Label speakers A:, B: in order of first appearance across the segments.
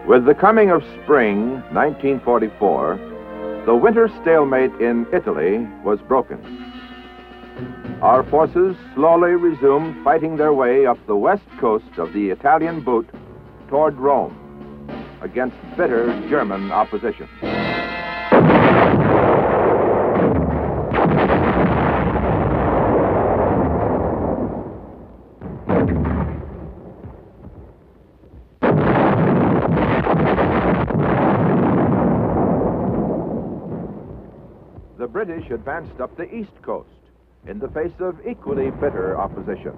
A: With the coming of spring, 1944, the winter stalemate in Italy was broken. Our forces slowly resumed fighting their way up the west coast of the Italian boot toward Rome against bitter German opposition. The British advanced up the east coast in the face of equally bitter opposition.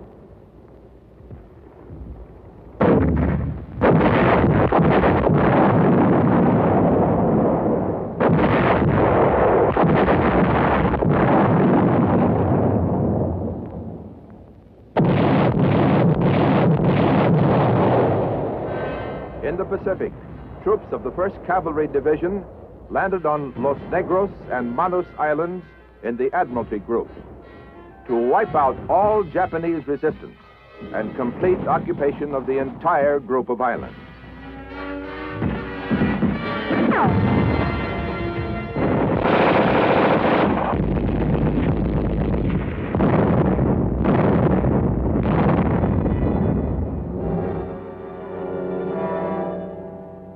A: In the Pacific, troops of the 1st Cavalry Division landed on Los Negros and Manus Islands in the Admiralty Group to wipe out all Japanese resistance and complete occupation of the entire group of islands.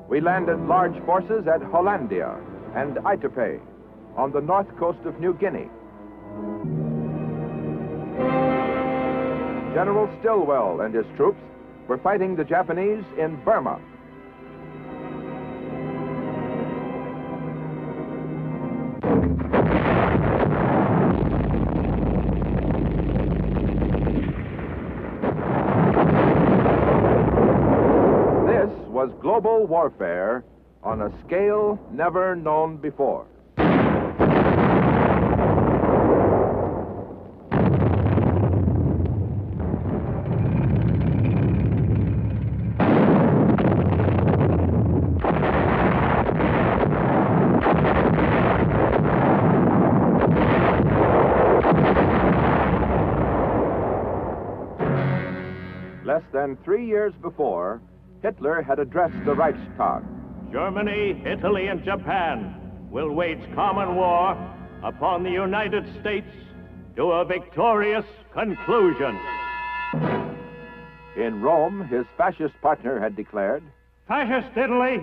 A: We landed large forces at Hollandia and Itape on the north coast of New Guinea. General Stilwell and his troops were fighting the Japanese in Burma. This was global warfare on a scale never known before. Less than 3 years before, Hitler had addressed the Reichstag.
B: Germany, Italy, and Japan will wage common war upon the United States to a victorious conclusion.
A: In Rome, his fascist partner had declared,
C: Fascist Italy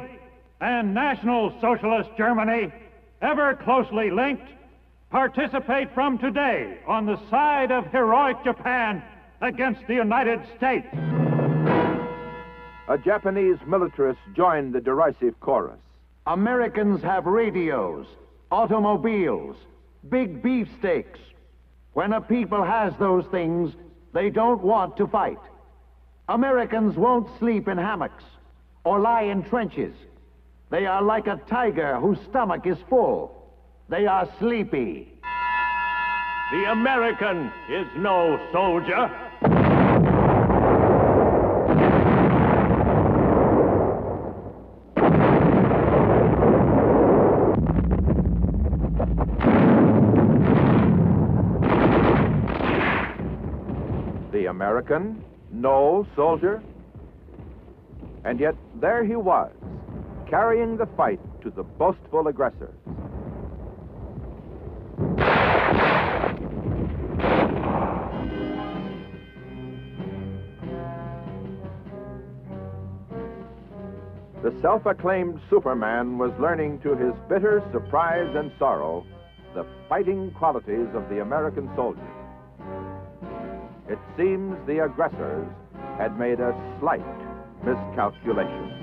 C: and National Socialist Germany, ever closely linked, participate from today on the side of heroic Japan against the United States.
A: A Japanese militarist joined the derisive chorus.
D: Americans have radios, automobiles, big beefsteaks. When a people has those things, they don't want to fight. Americans won't sleep in hammocks or lie in trenches. They are like a tiger whose stomach is full. They are sleepy.
B: The American is no soldier.
A: The American, no soldier. And yet there he was, carrying the fight to the boastful aggressors. The self-acclaimed Superman was learning to his bitter surprise and sorrow the fighting qualities of the American soldier. It seems the aggressors had made a slight miscalculation.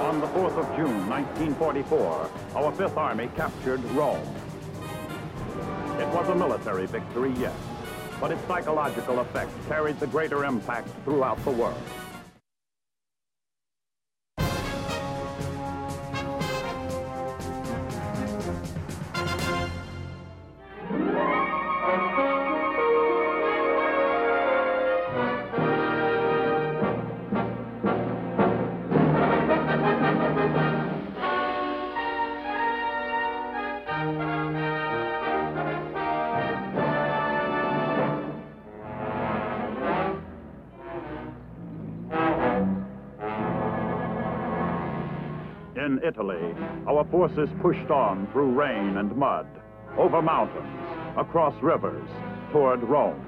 E: On the 4th of June, 1944, our Fifth Army captured Rome. It was a military victory, yes, but its psychological effect carried the greater impact throughout the world. In Italy, our forces pushed on through rain and mud, over mountains, across rivers, toward Rome.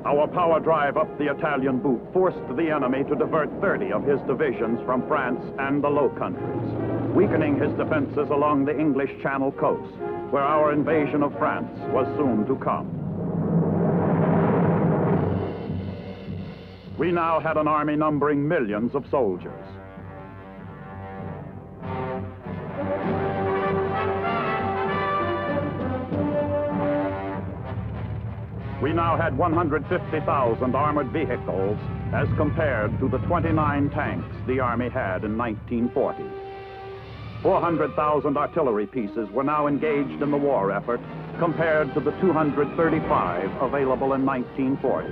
E: Our power drive up the Italian boot forced the enemy to divert 30 of his divisions from France and the Low Countries, weakening his defenses along the English Channel coast, where our invasion of France was soon to come. We now had an army numbering millions of soldiers. We now had 150,000 armored vehicles as compared to the 29 tanks the Army had in 1940. 400,000 artillery pieces were now engaged in the war effort compared to the 235 available in 1940.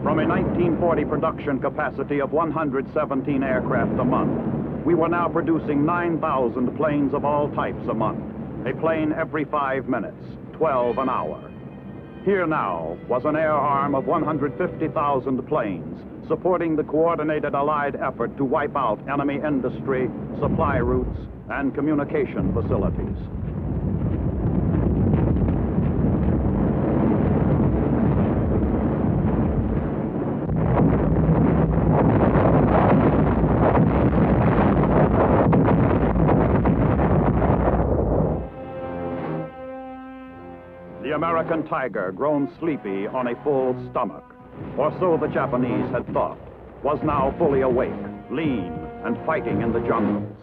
E: From a 1940 production capacity of 117 aircraft a month, we were now producing 9,000 planes of all types a month, a plane every 5 minutes, 12 an hour. Here now was an air arm of 150,000 planes supporting the coordinated Allied effort to wipe out enemy industry, supply routes, and communication facilities. The American tiger, grown sleepy on a full stomach, or so the Japanese had thought, was now fully awake, lean, and fighting in the jungles.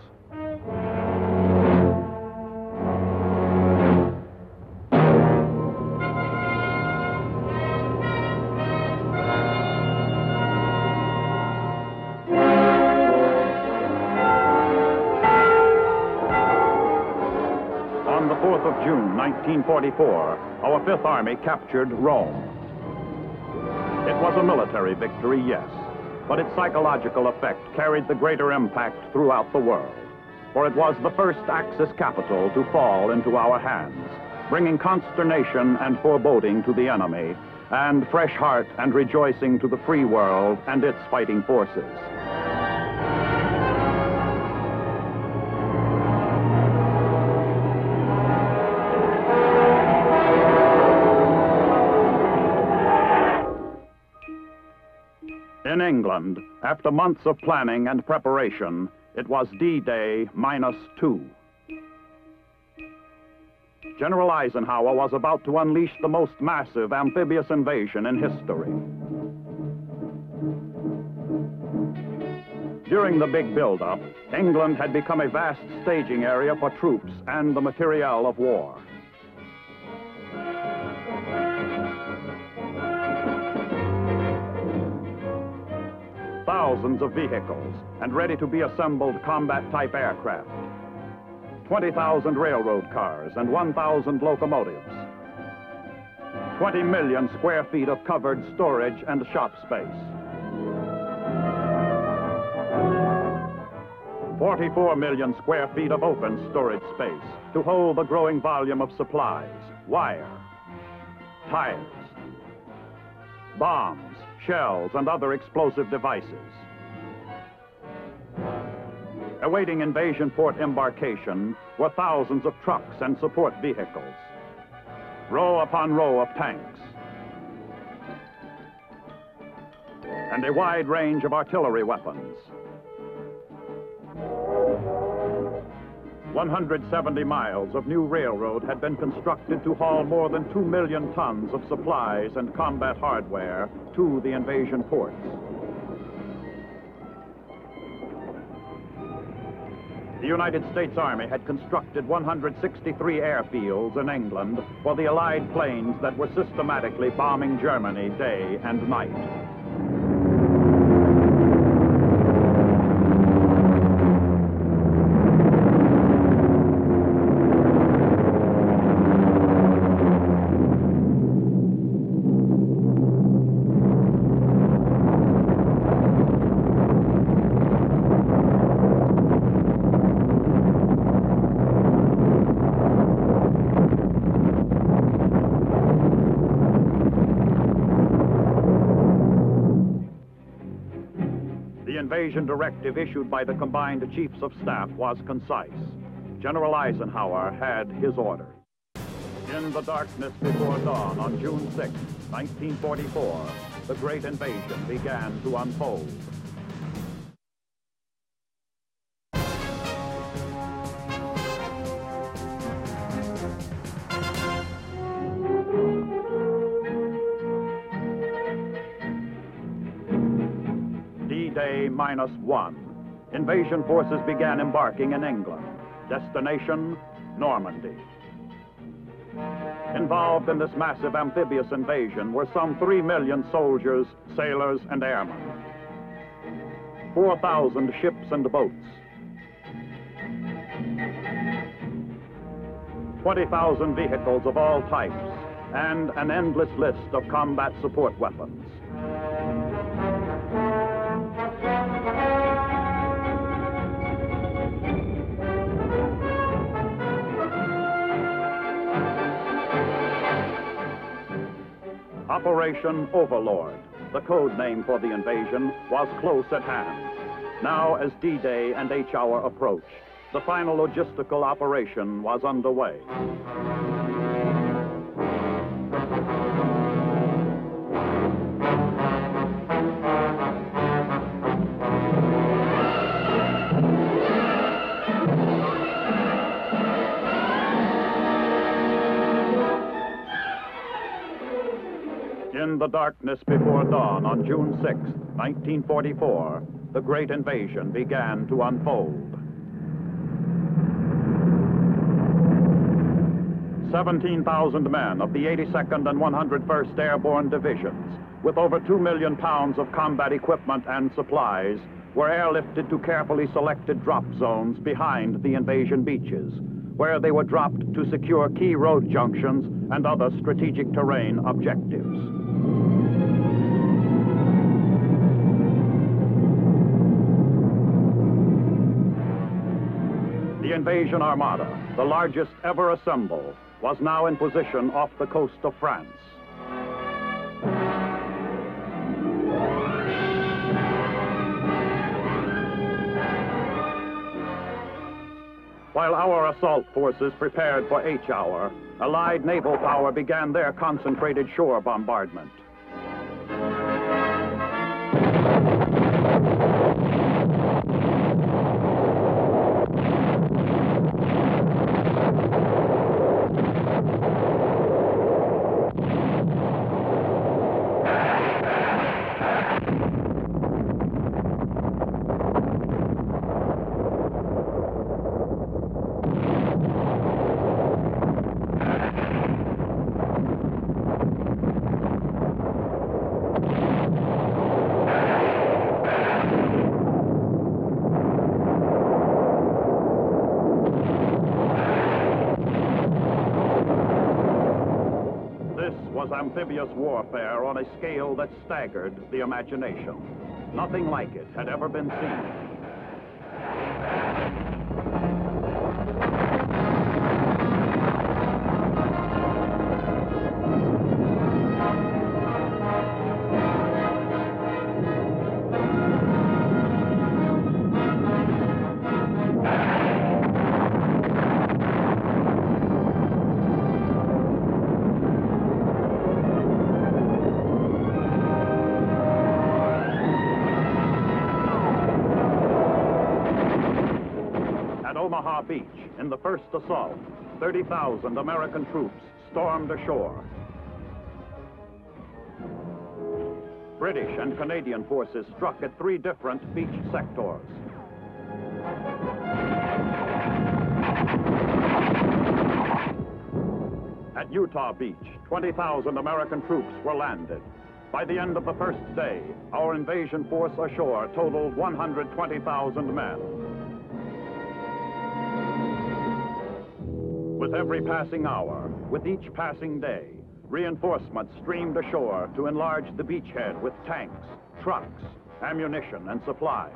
E: On the 4th of June, 1944, our Fifth Army captured Rome. It was a military victory, yes, but its psychological effect carried the greater impact throughout the world, for it was the first Axis capital to fall into our hands, bringing consternation and foreboding to the enemy, and fresh heart and rejoicing to the free world and its fighting forces. In England, after months of planning and preparation, it was D-Day -2. General Eisenhower was about to unleash the most massive amphibious invasion in history. During the big buildup, England had become a vast staging area for troops and the materiel of war. Thousands of vehicles and ready-to-be assembled combat-type aircraft. 20,000 railroad cars and 1,000 locomotives. 20 million square feet of covered storage and shop space. 44 million square feet of open storage space to hold the growing volume of supplies, wire, tires, bombs, shells, and other explosive devices. Awaiting invasion port embarkation were thousands of trucks and support vehicles, row upon row of tanks, and a wide range of artillery weapons. 170 miles of new railroad had been constructed to haul more than 2 million tons of supplies and combat hardware to the invasion ports. The United States Army had constructed 163 airfields in England for the Allied planes that were systematically bombing Germany day and night. The invasion directive issued by the combined chiefs of staff was concise. General Eisenhower had his orders. In the darkness before dawn on June 6, 1944, the great invasion began to unfold. D-Day -1. Invasion forces began embarking in England. Destination, Normandy. Involved in this massive amphibious invasion were some 3 million soldiers, sailors, and airmen. 4,000 ships and boats. 20,000 vehicles of all types, and an endless list of combat support weapons. Operation Overlord, the code name for the invasion, was close at hand. Now, as D-Day and H-Hour approached, the final logistical operation was underway. In the darkness before dawn on June 6, 1944, the great invasion began to unfold. 17,000 men of the 82nd and 101st Airborne Divisions, with over 2 million pounds of combat equipment and supplies, were airlifted to carefully selected drop zones behind the invasion beaches, where they were dropped to secure key road junctions and other strategic terrain objectives. The invasion armada, the largest ever assembled, was now in position off the coast of France. While our assault forces prepared for H-Hour, Allied naval power began their concentrated shore bombardment. Amphibious warfare on a scale that staggered the imagination. Nothing like it had ever been seen. Omaha Beach, in the first assault, 30,000 American troops stormed ashore. British and Canadian forces struck at 3 different beach sectors. At Utah Beach, 20,000 American troops were landed. By the end of the first day, our invasion force ashore totaled 120,000 men. With every passing hour, with each passing day, reinforcements streamed ashore to enlarge the beachhead with tanks, trucks, ammunition, and supplies.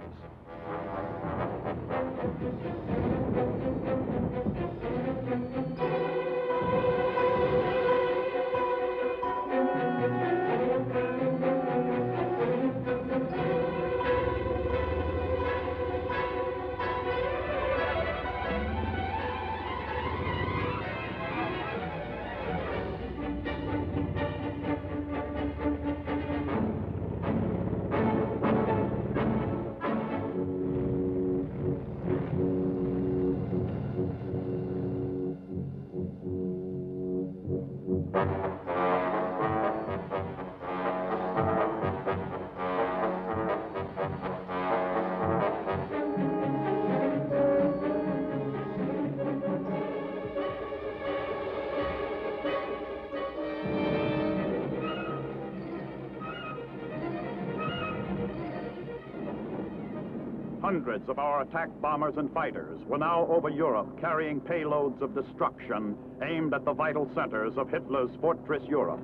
E: Hundreds of our attack bombers and fighters were now over Europe carrying payloads of destruction aimed at the vital centers of Hitler's fortress Europe.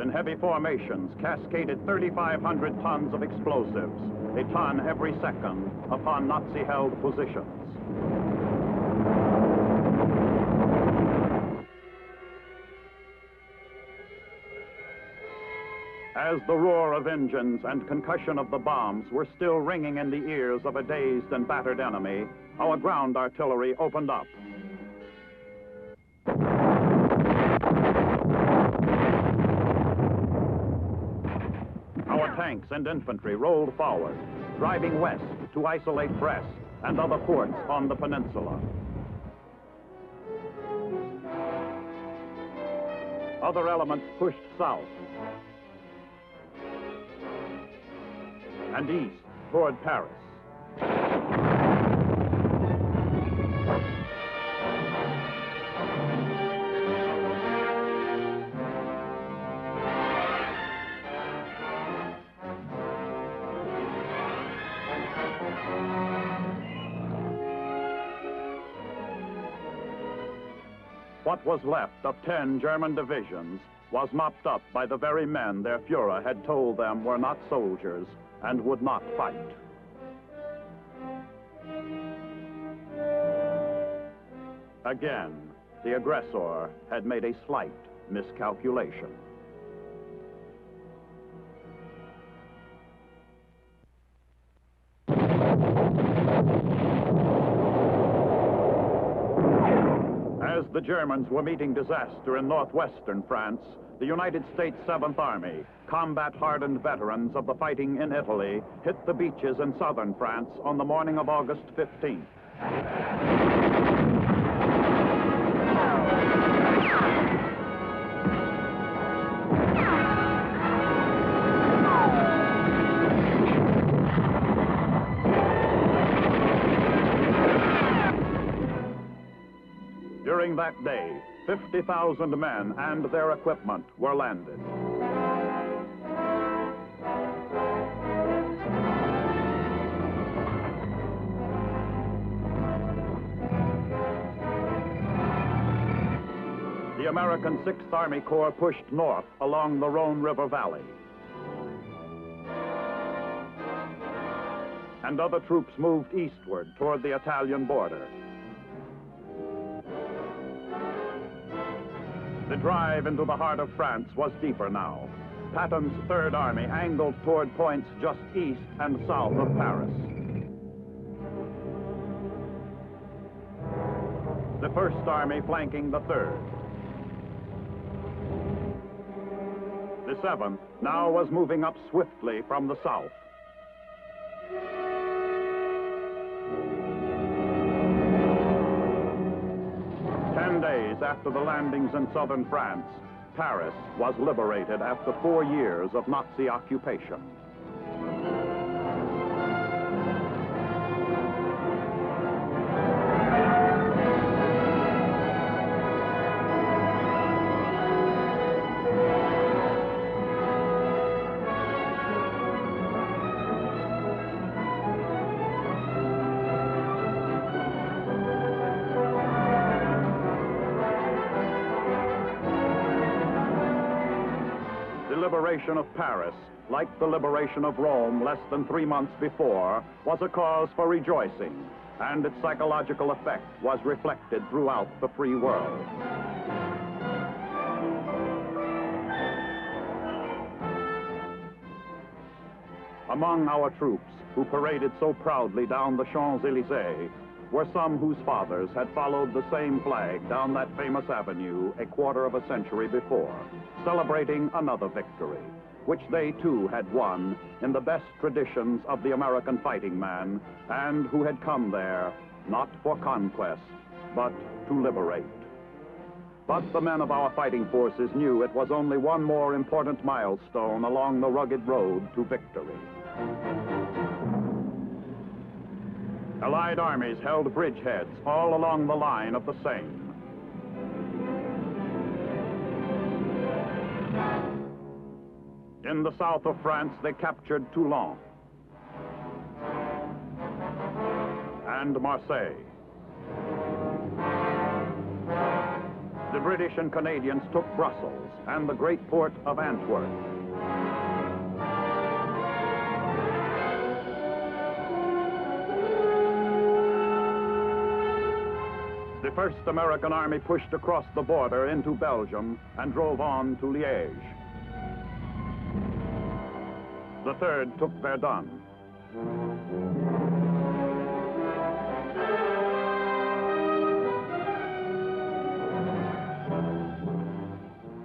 E: In heavy formations cascaded 3,500 tons of explosives, a ton every second, upon Nazi-held positions. As the roar of engines and concussion of the bombs were still ringing in the ears of a dazed and battered enemy, our ground artillery opened up. Our tanks and infantry rolled forward, driving west to isolate Brest and other ports on the peninsula. Other elements pushed south and east toward Paris. What was left of 10 German divisions was mopped up by the very men their Fuhrer had told them were not soldiers and would not fight. Again, the aggressor had made a slight miscalculation. As the Germans were meeting disaster in northwestern France, the United States 7th Army, combat-hardened veterans of the fighting in Italy, hit the beaches in southern France on the morning of August 15th. During that day, 50,000 men and their equipment were landed. The American 6th Army Corps pushed north along the Rhone River Valley. And other troops moved eastward toward the Italian border. The drive into the heart of France was deeper now. Patton's 3rd Army angled toward points just east and south of Paris. The 1st Army flanking the 3rd. The 7th now was moving up swiftly from the south. Days after the landings in southern France, Paris was liberated after 4 years of Nazi occupation. The liberation of Paris, like the liberation of Rome less than 3 months before, was a cause for rejoicing, and its psychological effect was reflected throughout the free world. Among our troops, who paraded so proudly down the Champs-Élysées, were some whose fathers had followed the same flag down that famous avenue a quarter of a century before, celebrating another victory, which they too had won in the best traditions of the American fighting man, and who had come there not for conquest, but to liberate. But the men of our fighting forces knew it was only one more important milestone along the rugged road to victory. Allied armies held bridgeheads all along the line of the Seine. In the south of France, they captured Toulon and Marseille. The British and Canadians took Brussels and the great port of Antwerp. The first American army pushed across the border into Belgium and drove on to Liège. The Third took Verdun.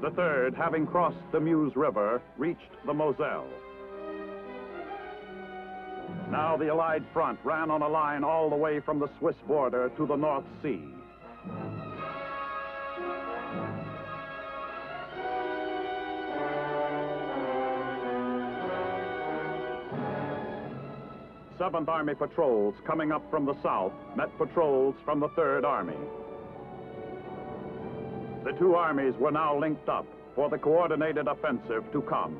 E: The Third, having crossed the Meuse River, reached the Moselle. Now the Allied front ran on a line all the way from the Swiss border to the North Sea. 7th Army patrols coming up from the south met patrols from the 3rd Army. The two armies were now linked up for the coordinated offensive to come.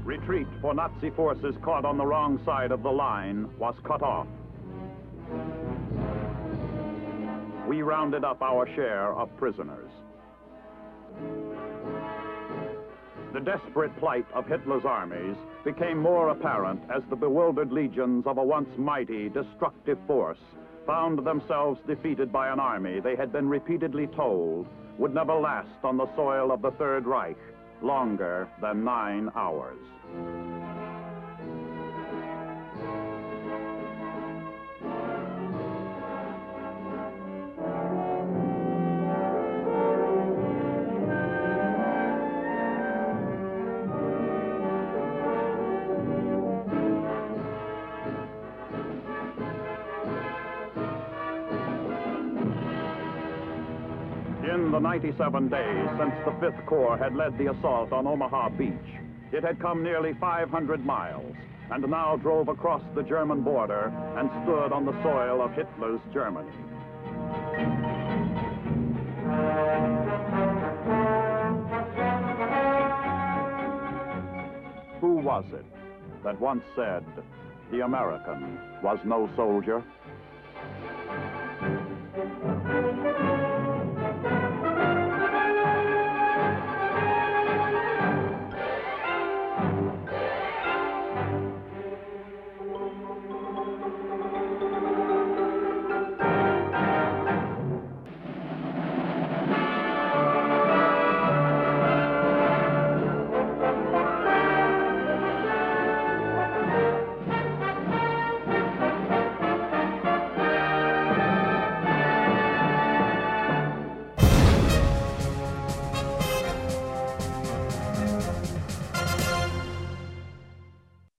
E: Retreat for Nazi forces caught on the wrong side of the line was cut off. We rounded up our share of prisoners. The desperate plight of Hitler's armies became more apparent as the bewildered legions of a once mighty, destructive force found themselves defeated by an army they had been repeatedly told would never last on the soil of the Third Reich longer than 9 hours. In the 97 days since the 5th Corps had led the assault on Omaha Beach, it had come nearly 500 miles and now drove across the German border and stood on the soil of Hitler's Germany. Who was it that once said the American was no soldier?